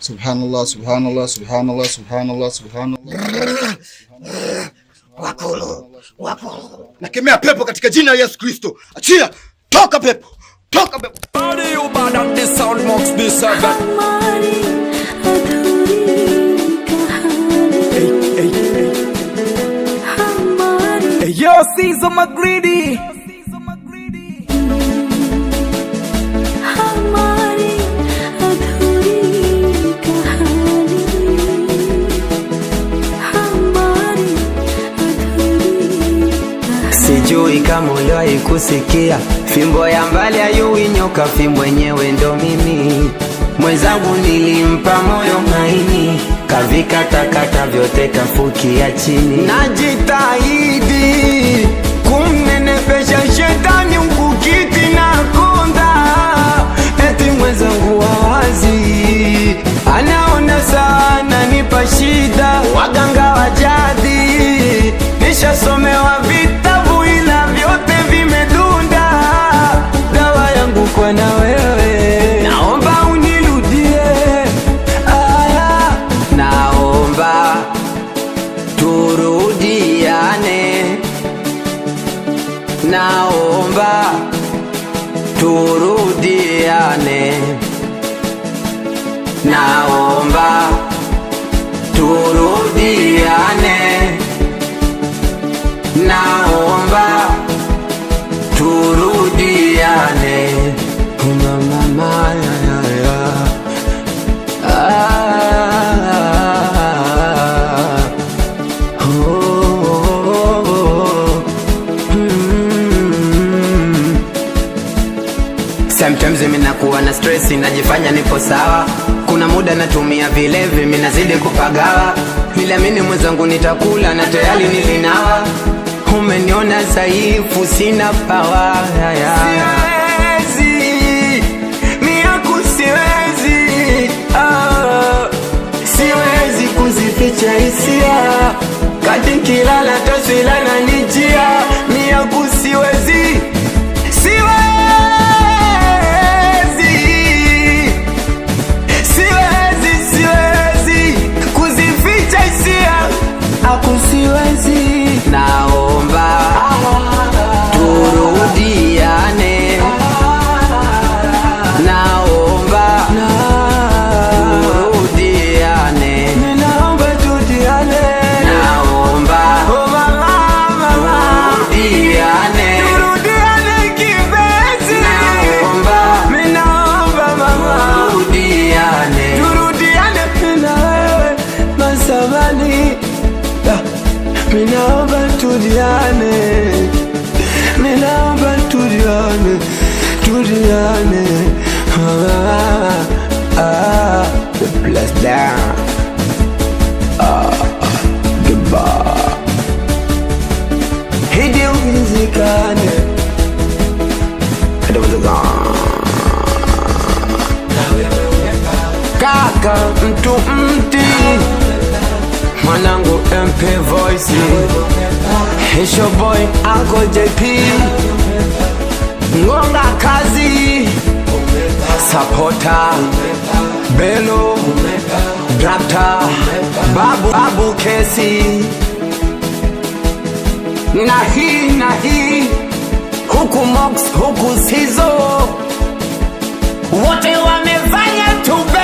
Subhanallah, subhanallah, subhanallah, subhanallah, subhanallah. Wakulu. Nakemea pepo katika jina la Yesu Kristo. Achia! Toka pepo! Toka pepo! Body you bad at the sound box this servant. Hey yo, Caesar McGreedy. Sijui kama uliwahi kusikia fimbo ya mbali hayui nyoka, fimbo yenyewe ndo mimi. Mwenzangu nilimpa moyo maini, kavikata vyote kafukia chini. Najitahidi kumnenepesha shetani mkukiti na konda, eti mwenzangu wawazi anaona sana nipa shida. Waganga wa jadi nishasomewa vitabu ila vyote vimedunda. Dawa yangu kwa na wewe, naomba unirudie. Aya, naomba turudiane, naomba turudiane, naomba turudiane, naomba turudiane. Mama ya ya. Sometimes mimi nakuwa na stress, najifanya nipo sawa. Kuna muda natumia vilevi, mimi nazidi kupagawa. Niliamini mwenzangu nitakula na tayari nilinawa. Umeniona dhaifu, sina power. Siwezi, miaku siwezi. Siwezi kuzificha hisia, kati kilala taswila na nijia. Miaku siwezi. Siwezi, naomba turudiane, naomba turudiane, naomba turudiane, naomba turudiane, turudiane kipenzi, naomba mama turudiane, turudiane na wewe masamani. Minaomba tudiane, minaomba tudiane, tudiane. The bless down. Goodbye. Hidi uwizikane, hidi uwizikane. Kaka mtu mti, mwanangu MP Voice, it's your boy Uncle JP, Ngonga Kazi, Supporter, Bello, Drapta, Babu Kesi. Nahi, huku Mox, huku Sizo, wote wamefanya tube.